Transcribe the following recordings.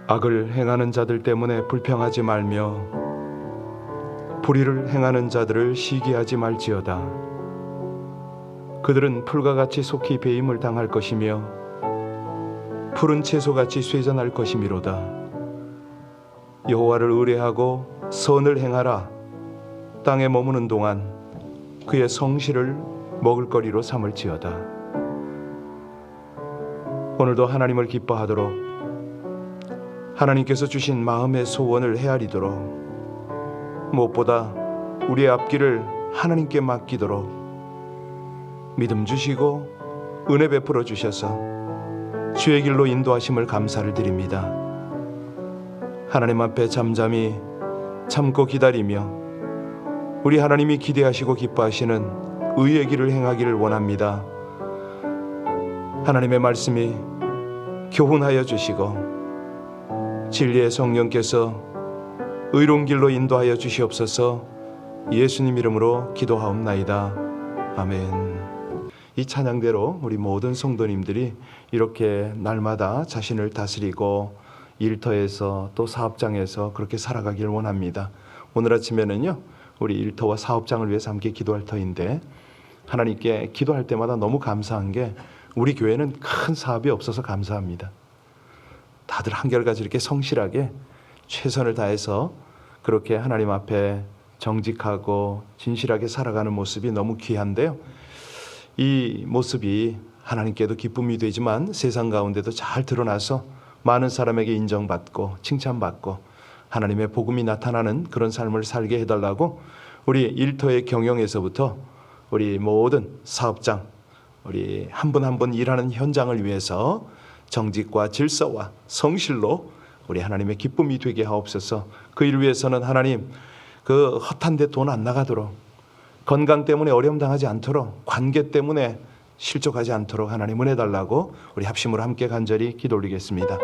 악을 행하는 자들 때문에 불평하지 말며 불의를 행하는 자들을 시기하지 말지어다. 그들은 풀과 같이 속히 배임을 당할 것이며 푸른 채소같이 쇠잔할 것이미로다. 여호와를 의뢰하고 선을 행하라. 땅에 머무는 동안 그의 성실을 먹을거리로 삼을지어다. 오늘도 하나님을 기뻐하도록 하나님께서 주신 마음의 소원을 헤아리도록 무엇보다 우리의 앞길을 하나님께 맡기도록 믿음 주시고 은혜 베풀어 주셔서 주의 길로 인도하심을 감사를 드립니다. 하나님 앞에 잠잠히 참고 기다리며 우리 하나님이 기대하시고 기뻐하시는 의의 길을 행하기를 원합니다. 하나님의 말씀이 교훈하여 주시고 진리의 성령께서 의로운 길로 인도하여 주시옵소서. 예수님 이름으로 기도하옵나이다. 아멘. 이 찬양대로 우리 모든 성도님들이 이렇게 날마다 자신을 다스리고 일터에서 또 사업장에서 그렇게 살아가길 원합니다. 오늘 아침에는요, 우리 일터와 사업장을 위해서 함께 기도할 터인데 하나님께 기도할 때마다 너무 감사한 게 우리 교회는 큰 사업이 없어서 감사합니다. 다들 한결같이 이렇게 성실하게 최선을 다해서 그렇게 하나님 앞에 정직하고 진실하게 살아가는 모습이 너무 귀한데요. 이 모습이 하나님께도 기쁨이 되지만 세상 가운데도 잘 드러나서 많은 사람에게 인정받고 칭찬받고 하나님의 복음이 나타나는 그런 삶을 살게 해달라고 우리 일터의 경영에서부터 우리 모든 사업장, 우리 한 분 한 분 일하는 현장을 위해서 정직과 질서와 성실로 우리 하나님의 기쁨이 되게 하옵소서. 그 일 위해서는 하나님 그 허탄 데 돈 안 나가도록, 건강 때문에 어려움 당하지 않도록, 관계 때문에 실족하지 않도록 하나님 은혜 달라고 우리 합심으로 함께 간절히 기도 올리겠습니다.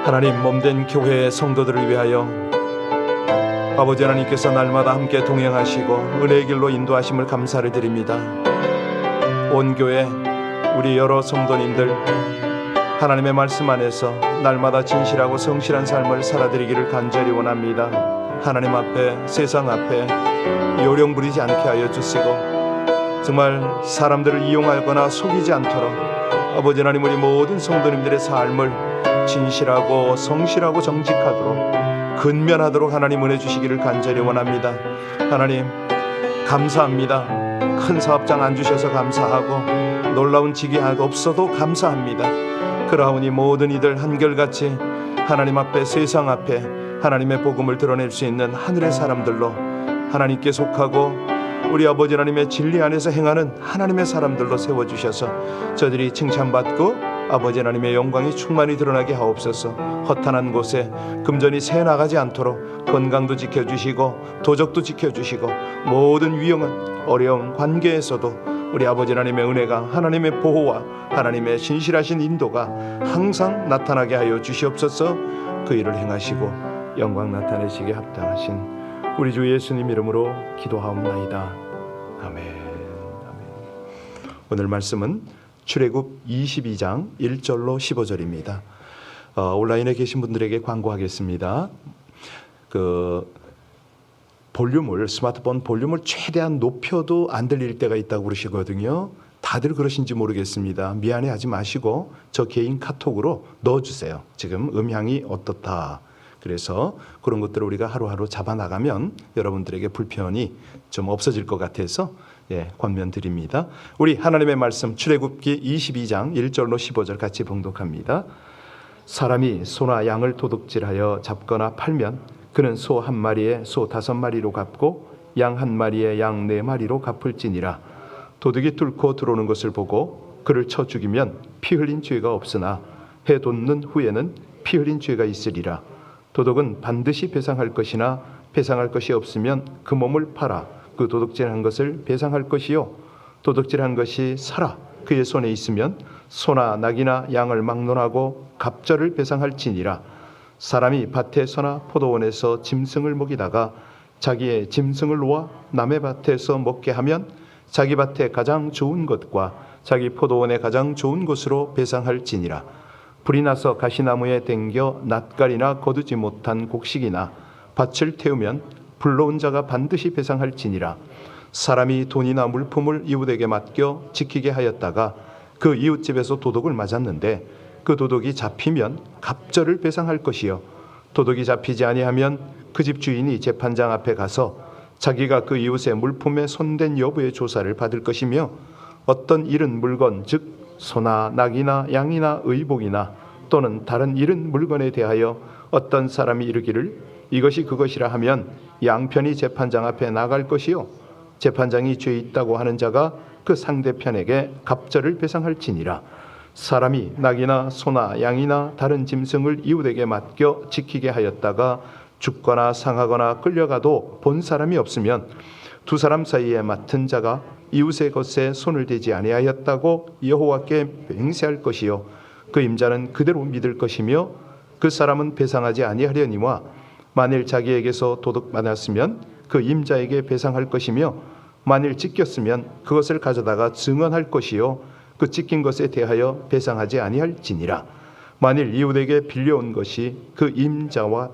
하나님 몸된 교회의 성도들을 위하여 아버지 하나님께서 날마다 함께 동행하시고 은혜의 길로 인도하심을 감사를 드립니다. 온 교회 우리 여러 성도님들 하나님의 말씀 안에서 날마다 진실하고 성실한 삶을 살아드리기를 간절히 원합니다. 하나님 앞에 세상 앞에 요령 부리지 않게 하여 주시고 정말 사람들을 이용하거나 속이지 않도록 아버지 하나님 우리 모든 성도님들의 삶을 진실하고 성실하고 정직하도록 근면하도록 하나님 은혜 주시기를 간절히 원합니다. 하나님 감사합니다. 큰 사업장 안 주셔서 감사하고 놀라운 직위 없어도 감사합니다. 그러하오니 모든 이들 한결같이 하나님 앞에 세상 앞에 하나님의 복음을 드러낼 수 있는 하늘의 사람들로 하나님께 속하고 우리 아버지 하나님의 진리 안에서 행하는 하나님의 사람들로 세워주셔서 저들이 칭찬받고 아버지 하나님의 영광이 충만히 드러나게 하옵소서. 허탄한 곳에 금전이 새 나가지 않도록 건강도 지켜주시고 도적도 지켜주시고 모든 위험한 어려운 관계에서도 우리 아버지 하나님의 은혜가 하나님의 보호와 하나님의 신실하신 인도가 항상 나타나게 하여 주시옵소서. 그 일을 행하시고 영광 나타내시게 합당하신 우리 주 예수님 이름으로 기도하옵나이다. 아멘. 아멘. 오늘 말씀은 출애굽 22장 1절로 15절입니다. 온라인에 계신 분들에게 광고하겠습니다. 볼륨을 스마트폰 볼륨을 최대한 높여도 안 들릴 때가 있다고 그러시거든요. 다들 그러신지 모르겠습니다. 미안해하지 마시고 저 개인 카톡으로 넣어주세요. 지금 음향이 어떻다. 그래서 그런 것들을 우리가 하루하루 잡아나가면 여러분들에게 불편이 좀 없어질 것 같아서 권면드립니다. 우리 하나님의 말씀 출애굽기 22장 1절로 15절 같이 봉독합니다. 사람이 소나 양을 도둑질하여 잡거나 팔면 그는 소 한 마리에 소 5마리로 갚고 양 한 마리에 양 4마리로 갚을지니라. 도둑이 뚫고 들어오는 것을 보고 그를 쳐 죽이면 피 흘린 죄가 없으나 해 돋는 후에는 피 흘린 죄가 있으리라. 도둑은 반드시 배상할 것이나 배상할 것이 없으면 그 몸을 팔아 그 도둑질한 것을 배상할 것이요 도둑질한 것이 살아 그의 손에 있으면 소나 낙이나 양을 막론하고 갑절을 배상할지니라. 사람이 밭에서나 포도원에서 짐승을 먹이다가 자기의 짐승을 놓아 남의 밭에서 먹게 하면 자기 밭에 가장 좋은 것과 자기 포도원에 가장 좋은 것으로 배상할지니라. 불이 나서 가시나무에 댕겨 낯가리나 거두지 못한 곡식이나 밭을 태우면 불러온 자가 반드시 배상할지니라. 사람이 돈이나 물품을 이웃에게 맡겨 지키게 하였다가 그 이웃집에서 도둑을 맞았는데 그 도둑이 잡히면 갑절을 배상할 것이요, 도둑이 잡히지 아니하면 그 집 주인이 재판장 앞에 가서 자기가 그 이웃의 물품에 손댄 여부의 조사를 받을 것이며, 어떤 잃은 물건 즉 소나 낙이나 양이나 의복이나 또는 다른 잃은 물건에 대하여 어떤 사람이 이르기를 이것이 그것이라 하면 양편이 재판장 앞에 나갈 것이요, 재판장이 죄 있다고 하는 자가 그 상대편에게 갑절을 배상할지니라. 사람이 낙이나 소나 양이나 다른 짐승을 이웃에게 맡겨 지키게 하였다가 죽거나 상하거나 끌려가도 본 사람이 없으면 두 사람 사이에 맡은 자가 이웃의 것에 손을 대지 아니하였다고 여호와께 맹세할 것이요, 그 임자는 그대로 믿을 것이며 그 사람은 배상하지 아니하려니와 만일 자기에게서 도둑받았으면 그 임자에게 배상할 것이며 만일 찢겼으면 그것을 가져다가 증언할 것이요, 그 찢긴 것에 대하여 배상하지 아니할지니라. 만일 이웃에게 빌려온 것이 그 임자와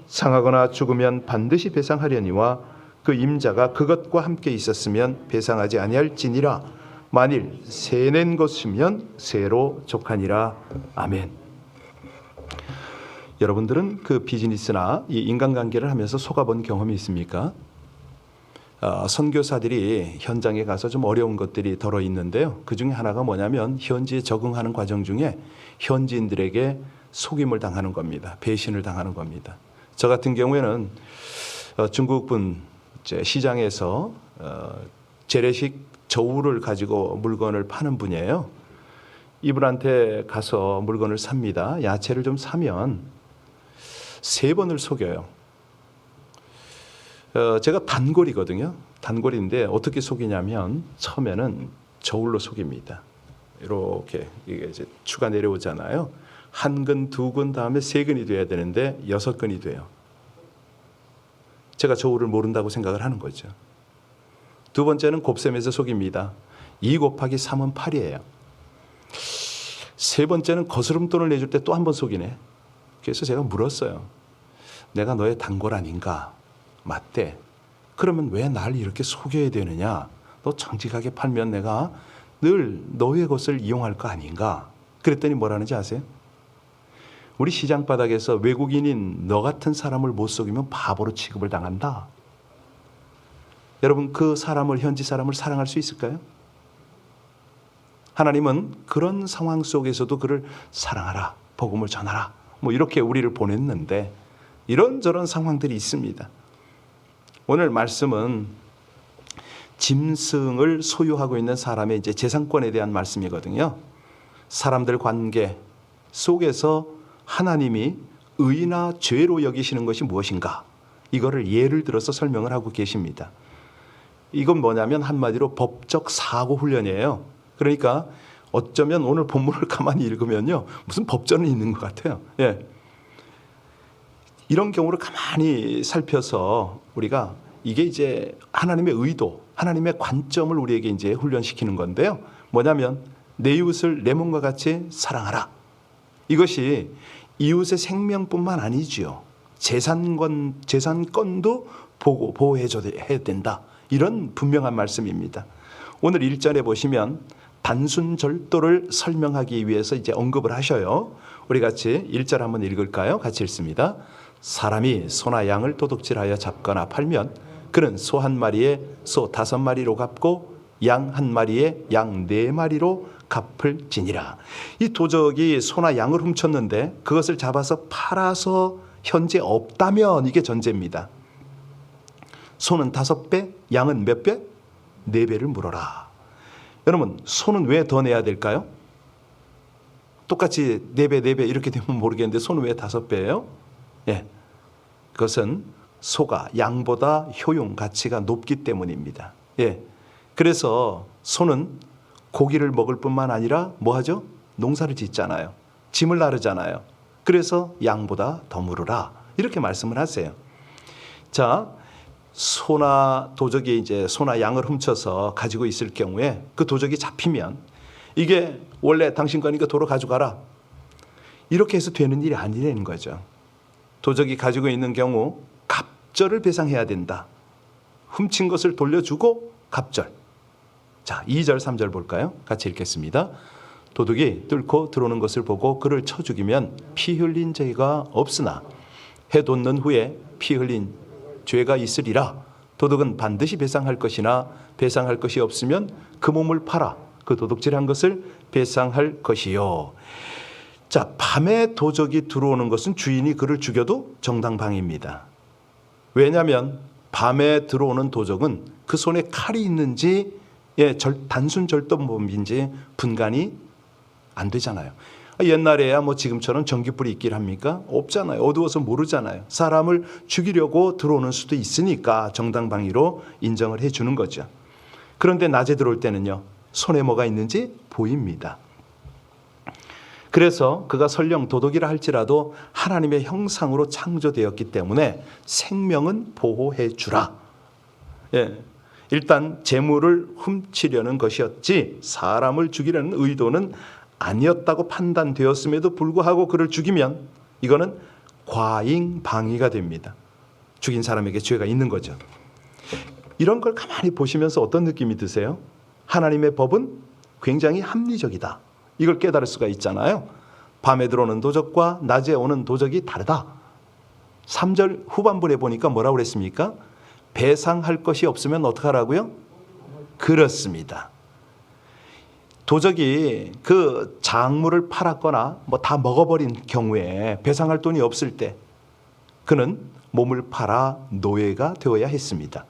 상하거나 죽으면 반드시 배상하려니와 그 임자가 그것과 함께 있었으면 배상하지 아니할지니라. 만일 세낸 것이면 세로 족하니라. 아멘. 여러분들은 그 비즈니스나 이 인간관계를 하면서 속아본 경험이 있습니까? 선교사들이 현장에 가서 좀 어려운 것들이 덜어 있는데요. 그 중에 하나가 뭐냐면 현지에 적응하는 과정 중에 현지인들에게 속임을 당하는 겁니다. 배신을 당하는 겁니다. 저 같은 경우에는 중국분 시장에서 재래식 저울을 가지고 물건을 파는 분이에요. 이분한테 가서 물건을 삽니다. 야채를 좀 사면 3번을 속여요. 제가 단골이거든요. 단골인데 어떻게 속이냐면 처음에는 저울로 속입니다. 이렇게 이게 이제 추가 내려오잖아요. 1근, 2근, 다음에 3근이 돼야 되는데 6근이 돼요. 제가 저울을 모른다고 생각을 하는 거죠. 두 번째는 곱셈에서 속입니다. 2 곱하기 3은 8이에요. 세 번째는 거스름돈을 내줄 때 또 한 번 속이네. 그래서 제가 물었어요. 내가 너의 단골 아닌가? 맞대. 그러면 왜 날 이렇게 속여야 되느냐? 너 정직하게 팔면 내가 늘 너의 것을 이용할 거 아닌가? 그랬더니 뭐라는지 아세요? 우리 시장 바닥에서 외국인인 너 같은 사람을 못 속이면 바보로 취급을 당한다. 여러분, 그 사람을, 현지 사람을 사랑할 수 있을까요? 하나님은 그런 상황 속에서도 그를 사랑하라, 복음을 전하라, 뭐 이렇게 우리를 보냈는데 이런저런 상황들이 있습니다. 오늘 말씀은 짐승을 소유하고 있는 사람의 이제 재산권에 대한 말씀이거든요. 사람들 관계 속에서 하나님이 의나 죄로 여기시는 것이 무엇인가? 이거를 예를 들어서 설명을 하고 계십니다. 이건 뭐냐면 한마디로 법적 사고 훈련이에요. 그러니까 어쩌면 오늘 본문을 가만히 읽으면요, 무슨 법전은 있는 것 같아요. 예. 이런 경우를 가만히 살펴서 우리가 이게 이제 하나님의 의도, 하나님의 관점을 우리에게 이제 훈련시키는 건데요. 뭐냐면 내 이웃을 내 몸과 같이 사랑하라. 이것이 이웃의 생명뿐만 아니지요. 재산권도 보호해줘야 된다. 이런 분명한 말씀입니다. 오늘 1절에 보시면 단순 절도를 설명하기 위해서 이제 언급을 하셔요. 우리 같이 1절 한번 읽을까요? 같이 읽습니다. 사람이 소나 양을 도둑질하여 잡거나 팔면 그는 소 1마리에 소 5마리로 갚고 양 1마리에 양 4마리로 갚을지니라. 이 도적이 소나 양을 훔쳤는데 그것을 잡아서 팔아서 현재 없다면 이게 전제입니다. 소는 5배, 양은 몇 배? 4배를 물어라. 여러분, 소는 왜 더 내야 될까요? 똑같이 4배, 4배 이렇게 되면 모르겠는데 소는 왜 5배예요? 예, 그것은 소가 양보다 효용 가치가 높기 때문입니다. 예, 그래서 소는 고기를 먹을 뿐만 아니라 뭐 하죠? 농사를 짓잖아요. 짐을 나르잖아요. 그래서 양보다 더 물으라. 이렇게 말씀을 하세요. 자, 소나 도적이 이제 소나 양을 훔쳐서 가지고 있을 경우에 그 도적이 잡히면 이게 원래 당신 거니까 도로 가져가라. 이렇게 해서 되는 일이 아니라는 거죠. 도적이 가지고 있는 경우 갑절을 배상해야 된다. 훔친 것을 돌려주고 갑절. 자, 2절 3절 볼까요? 같이 읽겠습니다. 도둑이 뚫고 들어오는 것을 보고 그를 쳐 죽이면 피 흘린 죄가 없으나 해 돋는 후에 피 흘린 죄가 있으리라. 도둑은 반드시 배상할 것이나 배상할 것이 없으면 그 몸을 팔아 그 도둑질한 것을 배상할 것이요. 자, 밤에 도적이 들어오는 것은 주인이 그를 죽여도 정당방위입니다. 왜냐하면 밤에 들어오는 도적은 그 손에 칼이 있는지 단순 절도범인지 분간이 안 되잖아요. 옛날에야 뭐 지금처럼 전기불이 있길 합니까? 없잖아요. 어두워서 모르잖아요. 사람을 죽이려고 들어오는 수도 있으니까 정당방위로 인정을 해주는 거죠. 그런데 낮에 들어올 때는요, 손에 뭐가 있는지 보입니다. 그래서 그가 설령 도둑이라 할지라도 하나님의 형상으로 창조되었기 때문에 생명은 보호해 주라. 일단 재물을 훔치려는 것이었지 사람을 죽이려는 의도는 아니었다고 판단되었음에도 불구하고 그를 죽이면 이거는 과잉방위가 됩니다. 죽인 사람에게 죄가 있는 거죠. 이런 걸 가만히 보시면서 어떤 느낌이 드세요? 하나님의 법은 굉장히 합리적이다. 이걸 깨달을 수가 있잖아요. 밤에 들어오는 도적과 낮에 오는 도적이 다르다. 3절 후반부에 보니까 뭐라고 그랬습니까? 배상할 것이 없으면 어떻게 하라고요? 그렇습니다. 도적이 그 작물을 팔았거나 뭐 다 먹어버린 경우에 배상할 돈이 없을 때 그는 몸을 팔아 노예가 되어야 했습니다.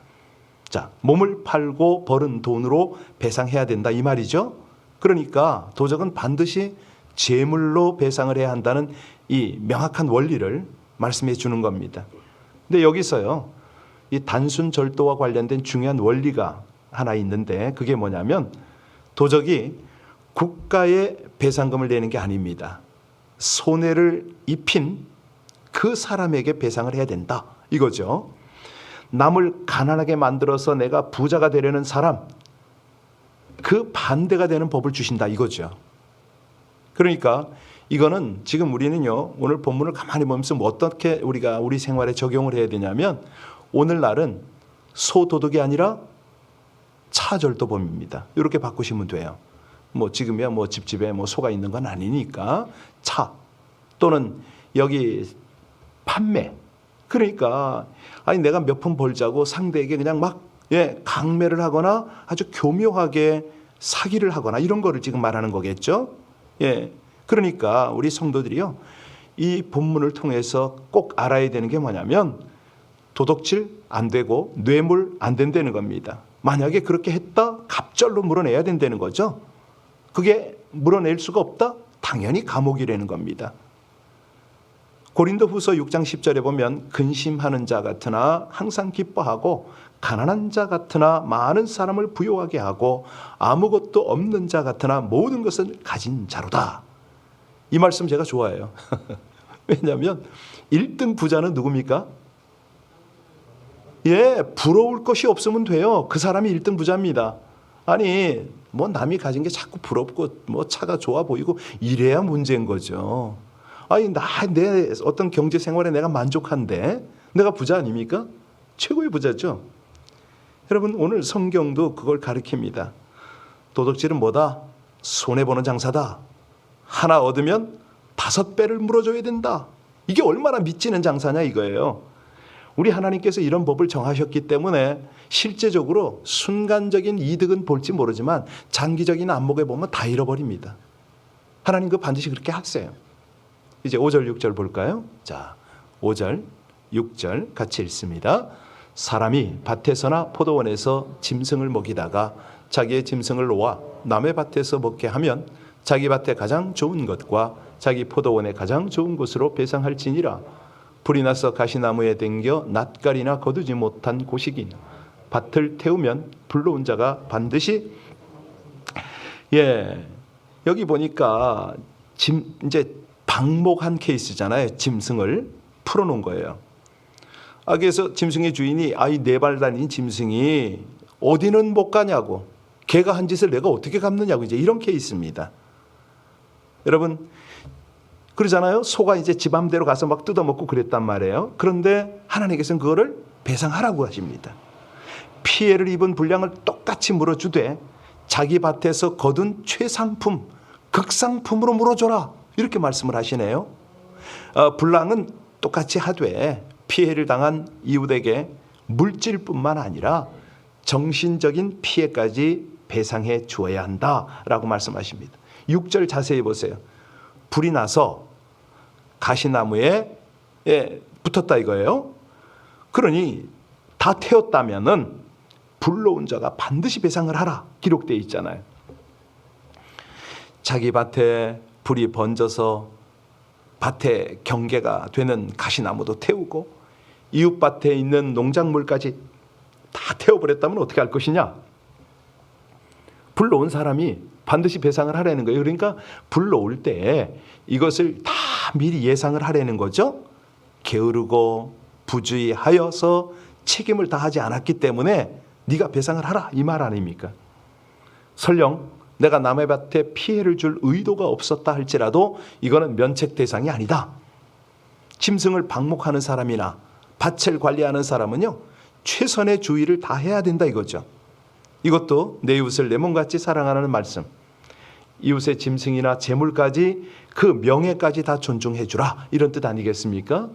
자, 몸을 팔고 벌은 돈으로 배상해야 된다 이 말이죠. 그러니까 도적은 반드시 재물로 배상을 해야 한다는 이 명확한 원리를 말씀해 주는 겁니다. 근데 여기서요, 이 단순 절도와 관련된 중요한 원리가 하나 있는데 그게 뭐냐면 도적이 국가에 배상금을 내는 게 아닙니다. 손해를 입힌 그 사람에게 배상을 해야 된다 이거죠. 남을 가난하게 만들어서 내가 부자가 되려는 사람, 그 반대가 되는 법을 주신다 이거죠. 그러니까 이거는 지금 우리는요, 오늘 본문을 가만히 보면서 어떻게 우리가 우리 생활에 적용을 해야 되냐면 오늘날은 소도둑이 아니라 차절도범입니다. 이렇게 바꾸시면 돼요. 뭐 지금이야 뭐 집집에 뭐 소가 있는 건 아니니까 차 또는 여기 판매. 그러니까 아니 내가 몇 푼 벌자고 상대에게 그냥 막 강매를 하거나 아주 교묘하게 사기를 하거나 이런 거를 지금 말하는 거겠죠. 그러니까 우리 성도들이요, 이 본문을 통해서 꼭 알아야 되는 게 뭐냐면 도둑질 안 되고 뇌물 안 된다는 겁니다. 만약에 그렇게 했다 갑절로 물어내야 된다는 거죠. 그게 물어낼 수가 없다? 당연히 감옥이라는 겁니다. 고린도후서 6장 10절에 보면 근심하는 자 같으나 항상 기뻐하고 가난한 자 같으나 많은 사람을 부요하게 하고 아무것도 없는 자 같으나 모든 것을 가진 자로다. 이 말씀 제가 좋아해요. 왜냐하면 1등 부자는 누굽니까? 부러울 것이 없으면 돼요. 그 사람이 1등 부자입니다. 아니 뭐 남이 가진 게 자꾸 부럽고 뭐 차가 좋아 보이고 이래야 문제인 거죠. 아니 내 어떤 경제 생활에 내가 만족한데 내가 부자 아닙니까? 최고의 부자죠. 여러분 오늘 성경도 그걸 가르칩니다. 도둑질은 뭐다? 손해보는 장사다. 하나 얻으면 5배를 물어줘야 된다. 이게 얼마나 미치는 장사냐 이거예요. 우리 하나님께서 이런 법을 정하셨기 때문에 실제적으로 순간적인 이득은 볼지 모르지만 장기적인 안목에 보면 다 잃어버립니다. 하나님 그 반드시 그렇게 하세요. 이제 5절 6절 볼까요? 자, 5절 6절 같이 읽습니다. 사람이 밭에서나 포도원에서 짐승을 먹이다가 자기의 짐승을 놓아 남의 밭에서 먹게 하면 자기 밭에 가장 좋은 것과 자기 포도원에 가장 좋은 곳으로 배상할지니라. 불이 나서 가시나무에 댕겨 낯가리나 거두지 못한 곳이긴 밭을 태우면 불러온 자가 반드시 여기 보니까 이제 방목한 케이스잖아요. 짐승을 풀어놓은 거예요. 그래서 짐승의 주인이 이 4발 달린 짐승이 어디는 못 가냐고, 걔가 한 짓을 내가 어떻게 갚느냐고 이제 이런 케이스입니다. 여러분 그러잖아요. 소가 이제 지 맘대로 가서 막 뜯어먹고 그랬단 말이에요. 그런데 하나님께서는 그거를 배상하라고 하십니다. 피해를 입은 분량을 똑같이 물어주되 자기 밭에서 거둔 최상품, 극상품으로 물어줘라, 이렇게 말씀을 하시네요. 분량은 똑같이 하되 피해를 당한 이웃에게 물질뿐만 아니라 정신적인 피해까지 배상해 주어야 한다라고 말씀하십니다. 6절 자세히 보세요. 불이 나서 가시나무에 붙었다 이거예요. 그러니 다 태웠다면은 불러온 자가 반드시 배상을 하라 기록되어 있잖아요. 자기 밭에 불이 번져서 밭에 경계가 되는 가시나무도 태우고 이웃 밭에 있는 농작물까지 다 태워버렸다면 어떻게 할 것이냐? 불러온 사람이 반드시 배상을 하라는 거예요. 그러니까 불러올 때 이것을 다 미리 예상을 하라는 거죠. 게으르고 부주의하여서 책임을 다하지 않았기 때문에 네가 배상을 하라, 이 말 아닙니까? 설령 내가 남의 밭에 피해를 줄 의도가 없었다 할지라도 이거는 면책 대상이 아니다. 짐승을 방목하는 사람이나 밭을 관리하는 사람은요, 최선의 주의를 다해야 된다 이거죠. 이것도 내 이웃을 내 몸같이 사랑하라는 말씀. 이웃의 짐승이나 재물까지 그 명예까지 다 존중해 주라, 이런 뜻 아니겠습니까?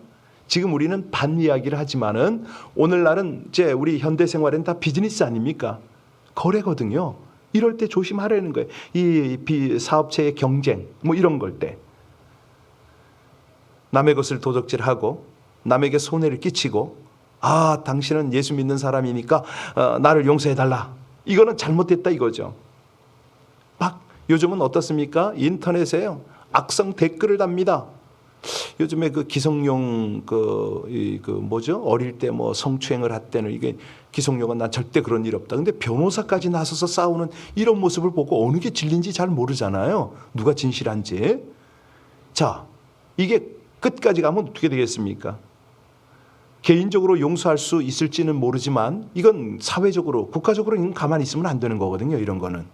지금 우리는 반 이야기를 하지만은 오늘날은 이제 우리 현대 생활엔 다 비즈니스 아닙니까? 거래거든요. 이럴 때 조심하라는 거예요. 이 사업체의 경쟁 뭐 이런 걸 때 남의 것을 도적질하고 남에게 손해를 끼치고 당신은 예수 믿는 사람이니까 나를 용서해달라, 이거는 잘못됐다 이거죠. 막 요즘은 어떻습니까? 인터넷에요, 악성 댓글을 답니다. 요즘에 그 기성용 뭐죠? 어릴 때 뭐 성추행을 했다는, 이게 기성용은 난 절대 그런 일 없다. 근데 변호사까지 나서서 싸우는 이런 모습을 보고 어느 게 진리인지 잘 모르잖아요. 누가 진실한지. 자, 이게 끝까지 가면 어떻게 되겠습니까? 개인적으로 용서할 수 있을지는 모르지만 이건 사회적으로, 국가적으로 가만히 있으면 안 되는 거거든요. 이런 거는.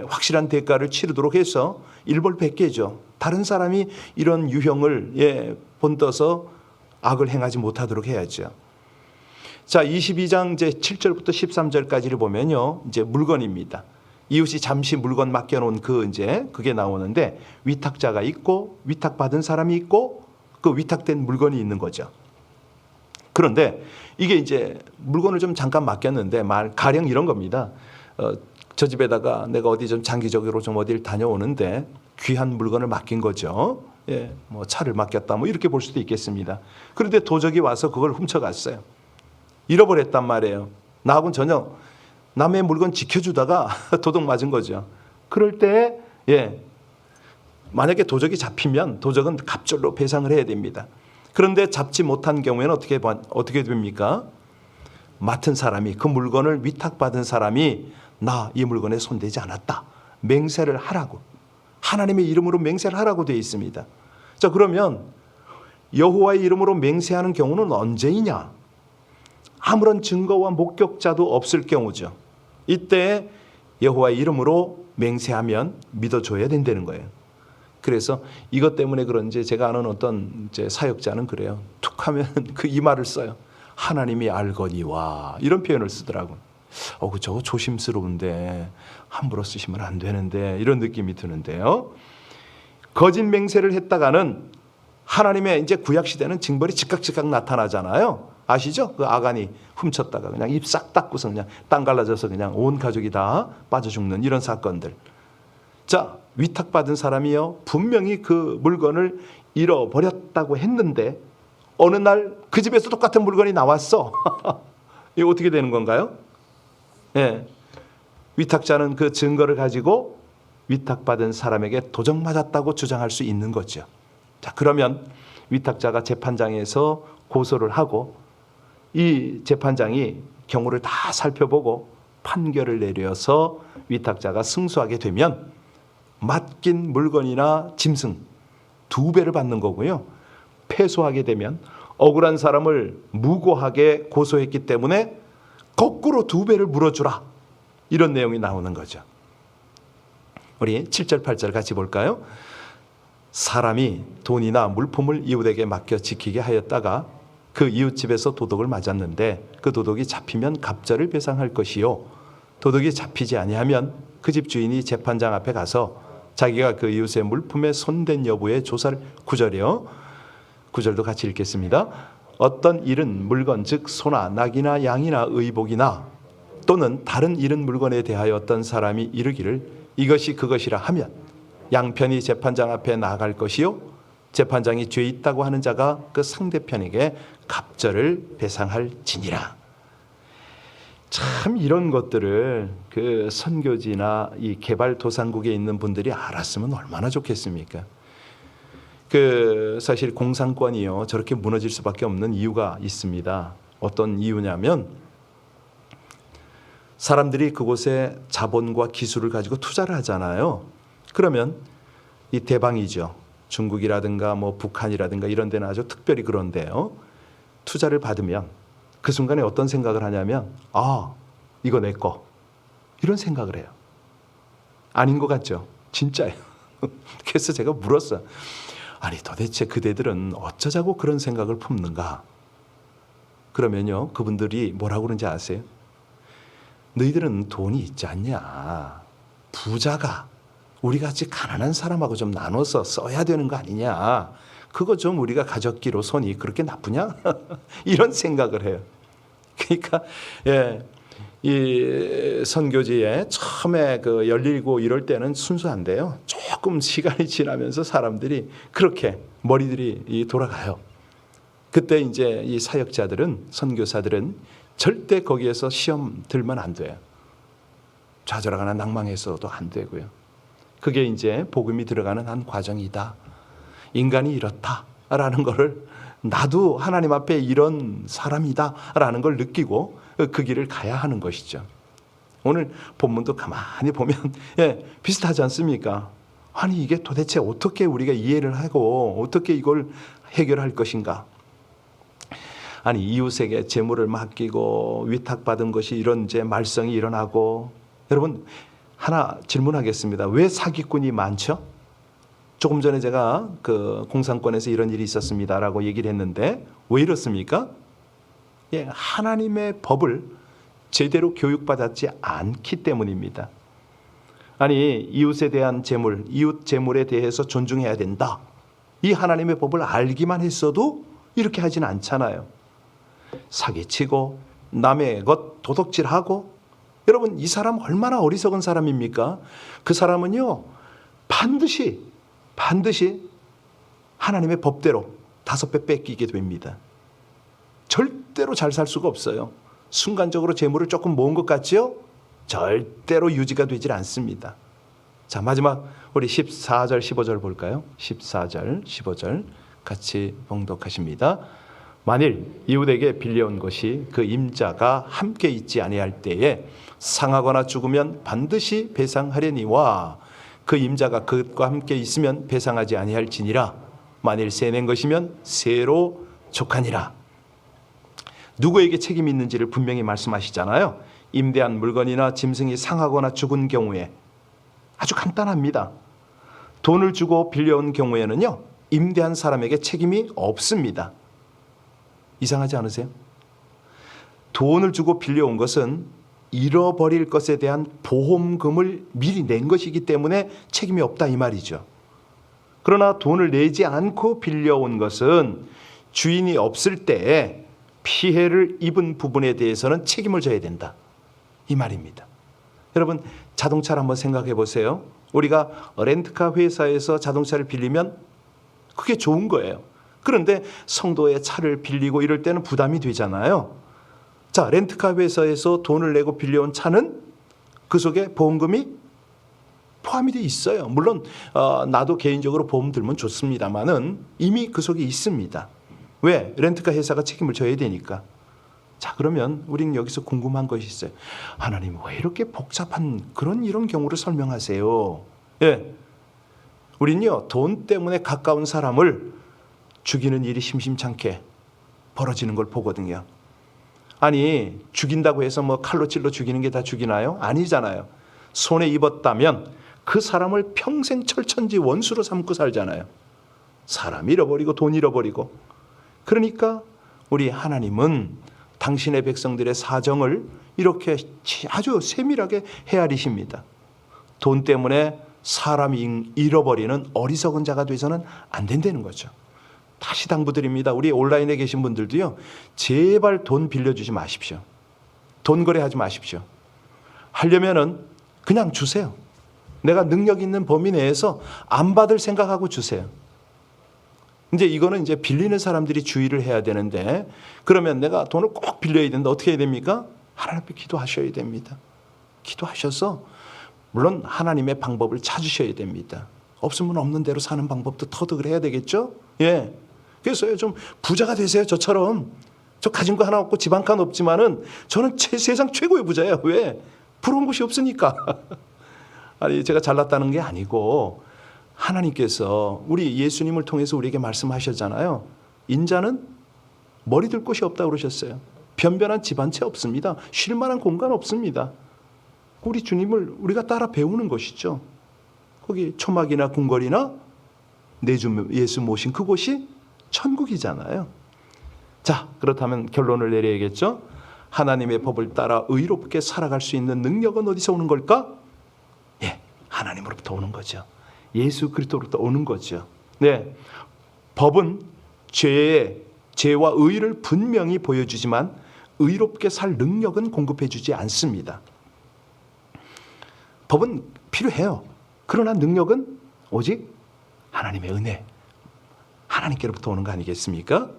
확실한 대가를 치르도록 해서 일벌백계죠. 다른 사람이 이런 유형을 본떠서 악을 행하지 못하도록 해야죠. 자, 22장 이제 7절부터 13절까지를 보면요, 이제 물건입니다. 이웃이 잠시 물건 맡겨놓은 그게 나오는데 위탁자가 있고 위탁받은 사람이 있고 그 위탁된 물건이 있는 거죠. 그런데 이게 이제 물건을 좀 잠깐 맡겼는데 가령 이런 겁니다. 저 집에다가 내가 어디 좀 장기적으로 좀 어디를 다녀오는데 귀한 물건을 맡긴 거죠. 뭐 차를 맡겼다 뭐 이렇게 볼 수도 있겠습니다. 그런데 도적이 와서 그걸 훔쳐갔어요. 잃어버렸단 말이에요. 나하고는 전혀, 남의 물건 지켜주다가 도둑 맞은 거죠. 그럴 때 만약에 도적이 잡히면 도적은 갑절로 배상을 해야 됩니다. 그런데 잡지 못한 경우에는 어떻게 됩니까? 맡은 사람이, 그 물건을 위탁받은 사람이 나 이 물건에 손대지 않았다, 맹세를 하라고, 하나님의 이름으로 맹세를 하라고 되어 있습니다. 자, 그러면 여호와의 이름으로 맹세하는 경우는 언제이냐? 아무런 증거와 목격자도 없을 경우죠. 이때 여호와의 이름으로 맹세하면 믿어줘야 된다는 거예요. 그래서 이것 때문에 그런지 제가 아는 어떤 사역자는 그래요. 툭 하면 이 말을 써요. 하나님이 알거니와, 이런 표현을 쓰더라고요. 저거 조심스러운데 함부로 쓰시면 안 되는데, 이런 느낌이 드는데요. 거짓 맹세를 했다가는 하나님의 이제 구약 시대는 징벌이 즉각 나타나잖아요. 아시죠? 그 아간이 훔쳤다가 그냥 입 싹 닫고서 그냥 땅 갈라져서 그냥 온 가족이 다 빠져 죽는 이런 사건들. 자, 위탁받은 사람이요, 분명히 그 물건을 잃어버렸다고 했는데 어느 날 그 집에서 똑같은 물건이 나왔어. 이거 어떻게 되는 건가요? 위탁자는 그 증거를 가지고 위탁받은 사람에게 도적 맞았다고 주장할 수 있는 거죠. 자, 그러면 위탁자가 재판장에서 고소를 하고 이 재판장이 경우를 다 살펴보고 판결을 내려서 위탁자가 승소하게 되면 맡긴 물건이나 짐승 2배를 받는 거고요. 패소하게 되면 억울한 사람을 무고하게 고소했기 때문에 거꾸로 2배를 물어주라, 이런 내용이 나오는 거죠. 우리 7절 8절 같이 볼까요? 사람이 돈이나 물품을 이웃에게 맡겨 지키게 하였다가 그 이웃집에서 도둑을 맞았는데 그 도둑이 잡히면 갑절을 배상할 것이요 도둑이 잡히지 아니하면 그 집 주인이 재판장 앞에 가서 자기가 그 이웃의 물품에 손댄 여부의 조사를 9절이요. 9절도 같이 읽겠습니다. 어떤 잃은 물건 즉 소나 낙이나 양이나 의복이나 또는 다른 잃은 물건에 대하여 어떤 사람이 이르기를 이것이 그것이라 하면 양편이 재판장 앞에 나아갈 것이요 재판장이 죄 있다고 하는 자가 그 상대편에게 갑절을 배상할지니라. 참 이런 것들을 그 선교지나 이 개발도상국에 있는 분들이 알았으면 얼마나 좋겠습니까? 그 사실 공산권이요 저렇게 무너질 수밖에 없는 이유가 있습니다. 어떤 이유냐면 사람들이 그곳에 자본과 기술을 가지고 투자를 하잖아요. 그러면 이 대방이죠. 중국이라든가 뭐 북한이라든가 이런 데는 아주 특별히 그런데요. 투자를 받으면 그 순간에 어떤 생각을 하냐면 아 이거 내 거 이런 생각을 해요. 아닌 것 같죠? 진짜예요. 그래서 제가 물었어요. 아니 도대체 그대들은 어쩌자고 그런 생각을 품는가? 그러면요 그분들이 뭐라고 그러는지 아세요? 너희들은 돈이 있지 않냐? 부자가 우리같이 가난한 사람하고 좀 나눠서 써야 되는 거 아니냐? 그거 좀 우리가 가졌기로 손이 그렇게 나쁘냐? 이런 생각을 해요. 그러니까 이 선교지에 처음에 그 열리고 이럴 때는 순수한데요. 조금 시간이 지나면서 사람들이 그렇게 머리들이 돌아가요. 그때 이제 이 사역자들은 선교사들은 절대 거기에서 시험 들면 안 돼요. 좌절하거나 낭망해서도 안 되고요. 그게 이제 복음이 들어가는 한 과정이다. 인간이 이렇다라는 것을 나도 하나님 앞에 이런 사람이다라는 걸 느끼고 그 길을 가야 하는 것이죠. 오늘 본문도 가만히 보면 비슷하지 않습니까? 아니 이게 도대체 어떻게 우리가 이해를 하고 어떻게 이걸 해결할 것인가? 아니 이웃에게 재물을 맡기고 위탁받은 것이 이런 이제 말썽이 일어나고 여러분 하나 질문하겠습니다. 왜 사기꾼이 많죠? 조금 전에 제가 그 공산권에서 이런 일이 있었습니다라고 얘기를 했는데 왜 이렇습니까? 하나님의 법을 제대로 교육받았지 않기 때문입니다. 아니 이웃에 대한 재물, 이웃 재물에 대해서 존중해야 된다. 이 하나님의 법을 알기만 했어도 이렇게 하진 않잖아요. 사기치고 남의 것 도둑질하고 여러분 이 사람 얼마나 어리석은 사람입니까? 그 사람은요 반드시 하나님의 법대로 5배 뺏기게 됩니다. 절대로 잘 살 수가 없어요. 순간적으로 재물을 조금 모은 것 같지요? 절대로 유지가 되질 않습니다. 자 마지막 우리 14절 15절 볼까요? 14절 15절 같이 봉독하십니다. 만일 이웃에게 빌려온 것이 그 임자가 함께 있지 아니할 때에 상하거나 죽으면 반드시 배상하려니와 그 임자가 그것과 함께 있으면 배상하지 아니할지니라. 만일 세낸 것이면 세로 족하니라. 누구에게 책임이 있는지를 분명히 말씀하시잖아요. 임대한 물건이나 짐승이 상하거나 죽은 경우에 아주 간단합니다. 돈을 주고 빌려온 경우에는요 임대한 사람에게 책임이 없습니다. 이상하지 않으세요? 돈을 주고 빌려온 것은 잃어버릴 것에 대한 보험금을 미리 낸 것이기 때문에 책임이 없다 이 말이죠. 그러나 돈을 내지 않고 빌려온 것은 주인이 없을 때에 피해를 입은 부분에 대해서는 책임을 져야 된다 이 말입니다. 여러분 자동차를 한번 생각해 보세요. 우리가 렌트카 회사에서 자동차를 빌리면 그게 좋은 거예요. 그런데 성도의 차를 빌리고 이럴 때는 부담이 되잖아요. 자, 렌트카 회사에서 돈을 내고 빌려온 차는 그 속에 보험금이 포함이 돼 있어요. 물론 나도 개인적으로 보험 들면 좋습니다만은 이미 그 속에 있습니다. 왜? 렌트카 회사가 책임을 져야 되니까. 자, 그러면 우리는 여기서 궁금한 것이 있어요. 하나님 왜 이렇게 복잡한 이런 경우를 설명하세요? 우리는요 돈 때문에 가까운 사람을 죽이는 일이 심심찮게 벌어지는 걸 보거든요. 아니 죽인다고 해서 뭐 칼로 찔러 죽이는 게 다 죽이나요? 아니잖아요. 손에 입었다면 그 사람을 평생 철천지 원수로 삼고 살잖아요. 사람 잃어버리고 돈 잃어버리고. 그러니까 우리 하나님은 당신의 백성들의 사정을 이렇게 아주 세밀하게 헤아리십니다. 돈 때문에 사람이 잃어버리는 어리석은 자가 돼서는 안 된다는 거죠. 다시 당부드립니다. 우리 온라인에 계신 분들도요, 제발 돈 빌려주지 마십시오. 돈 거래하지 마십시오. 하려면은 그냥 주세요. 내가 능력 있는 범위 내에서 안 받을 생각하고 주세요. 이제 이거는 이제 빌리는 사람들이 주의를 해야 되는데, 그러면 내가 돈을 꼭 빌려야 되는데 어떻게 해야 됩니까? 하나님 앞에 기도하셔야 됩니다. 기도하셔서 물론 하나님의 방법을 찾으셔야 됩니다. 없으면 없는 대로 사는 방법도 터득을 해야 되겠죠? 예. 그래서 좀 부자가 되세요. 저처럼. 저 가진 거 하나 없고 집 한 칸 없지만은 저는 세상 최고의 부자예요. 왜? 부러운 곳이 없으니까. 아니, 제가 잘났다는 게 아니고 하나님께서 우리 예수님을 통해서 우리에게 말씀하셨잖아요. 인자는 머리 들 곳이 없다고 그러셨어요. 변변한 집 한 채 없습니다. 쉴 만한 공간 없습니다. 우리 주님을 우리가 따라 배우는 것이죠. 거기 초막이나 궁궐이나 내 주 예수 모신 그곳이 천국이잖아요. 자, 그렇다면 결론을 내려야겠죠. 하나님의 법을 따라 의롭게 살아갈 수 있는 능력은 어디서 오는 걸까? 예, 하나님으로부터 오는 거죠. 예수 그리스도로부터 오는 거죠. 네, 법은 죄와 의를 분명히 보여주지만 의롭게 살 능력은 공급해주지 않습니다. 법은 필요해요. 그러나 능력은 오직 하나님의 은혜, 하나님께로부터 오는 거 아니겠습니까?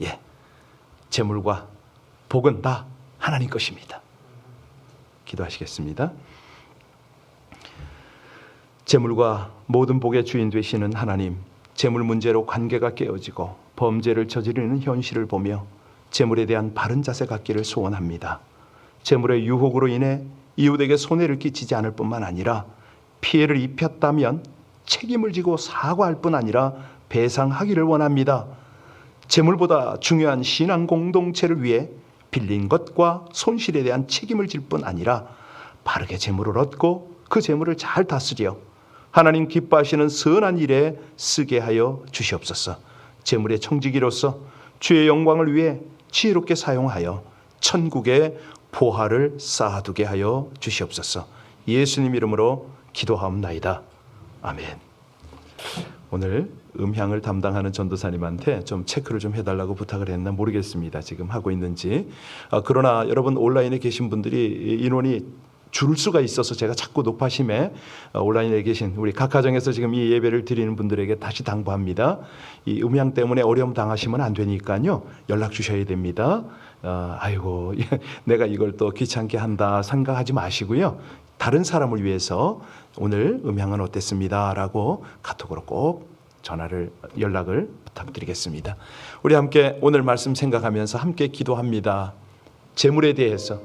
예, 재물과 복은 다 하나님 것입니다. 기도하시겠습니다. 재물과 모든 복의 주인 되시는 하나님, 재물 문제로 관계가 깨어지고 범죄를 저지르는 현실을 보며 재물에 대한 바른 자세 갖기를 소원합니다. 재물의 유혹으로 인해 이웃에게 손해를 끼치지 않을 뿐만 아니라 피해를 입혔다면 책임을 지고 사과할 뿐 아니라 배상하기를 원합니다. 재물보다 중요한 신앙 공동체를 위해 빌린 것과 손실에 대한 책임을 질 뿐 아니라 바르게 재물을 얻고 그 재물을 잘 다스려 하나님 기뻐하시는 선한 일에 쓰게 하여 주시옵소서. 재물의 청지기로서 주의 영광을 위해 지혜롭게 사용하여 천국의 보화를 쌓아두게 하여 주시옵소서. 예수님 이름으로 기도하옵나이다. 아멘. 오늘 음향을 담당하는 전도사님한테 좀 체크를 좀 해달라고 부탁을 했나 모르겠습니다. 지금 하고 있는지. 그러나 여러분 온라인에 계신 분들이 인원이 줄 수가 있어서 제가 자꾸 높아심에 온라인에 계신 우리 각 가정에서 지금 이 예배를 드리는 분들에게 다시 당부합니다. 이 음향 때문에 어려움 당하시면 안 되니까요. 연락 주셔야 됩니다. 아이고 내가 이걸 또 귀찮게 한다 생각하지 마시고요. 다른 사람을 위해서 오늘 음향은 어땠습니다 라고 카톡으로 꼭 연락을 부탁드리겠습니다. 우리 함께 오늘 말씀 생각하면서 함께 기도합니다. 재물에 대해서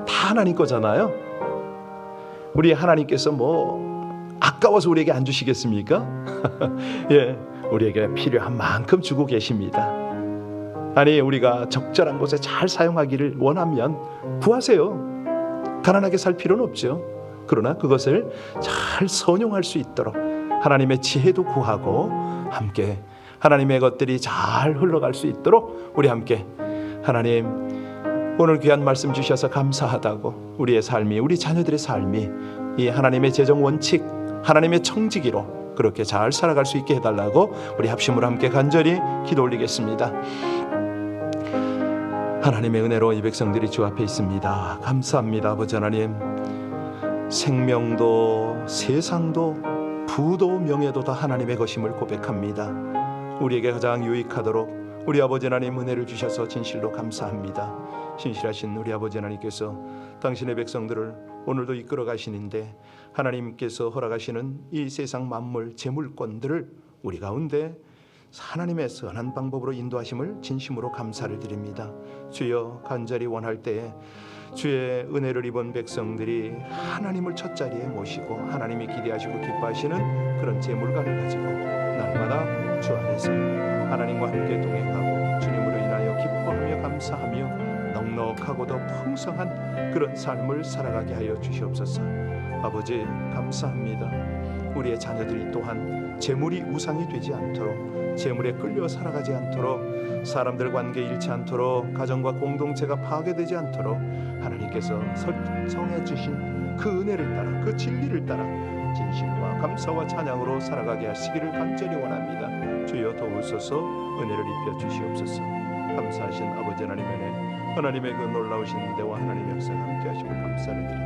다 하나님 거잖아요. 우리 하나님께서 아까워서 우리에게 안 주시겠습니까? 예, 우리에게 필요한 만큼 주고 계십니다. 아니 우리가 적절한 곳에 잘 사용하기를 원하면 구하세요. 가난하게 살 필요는 없죠. 그러나 그것을 잘 선용할 수 있도록 하나님의 지혜도 구하고 함께 하나님의 것들이 잘 흘러갈 수 있도록 우리 함께 하나님 오늘 귀한 말씀 주셔서 감사하다고 우리의 삶이 우리 자녀들의 삶이 이 하나님의 재정 원칙 하나님의 청지기로 그렇게 잘 살아갈 수 있게 해달라고 우리 합심으로 함께 간절히 기도 올리겠습니다. 하나님의 은혜로 이 백성들이 주 앞에 있습니다. 감사합니다. 아버지 하나님, 생명도 세상도 부도 명예도 다 하나님의 것임을 고백합니다. 우리에게 가장 유익하도록 우리 아버지 하나님 은혜를 주셔서 진실로 감사합니다. 신실하신 우리 아버지 하나님께서 당신의 백성들을 오늘도 이끌어 가시는데 하나님께서 허락하시는 이 세상 만물 재물권들을 우리 가운데 하나님의 선한 방법으로 인도하심을 진심으로 감사를 드립니다. 주여 간절히 원할 때에 주의 은혜를 입은 백성들이 하나님을 첫 자리에 모시고 하나님이 기대하시고 기뻐하시는 그런 재물관을 가지고 날마다 주 안에서 하나님과 함께 동행하고 주님으로 인하여 기뻐하며 감사하며 넉넉하고도 풍성한 그런 삶을 살아가게 하여 주시옵소서. 아버지 감사합니다. 우리의 자녀들이 또한 재물이 우상이 되지 않도록, 재물에 끌려 살아가지 않도록, 사람들 관계 잃지 않도록, 가정과 공동체가 파괴되지 않도록 하나님께서 설정해 주신 그 은혜를 따라, 그 진리를 따라 진실과 감사와 찬양으로 살아가게 하시기를 간절히 원합니다. 주여 도우소서. 은혜를 입혀 주시옵소서. 감사하신 아버지 하나님의 은혜, 하나님의 그 놀라우신 은혜와 하나님의 역사가 함께 하심을 감사를 드립니다.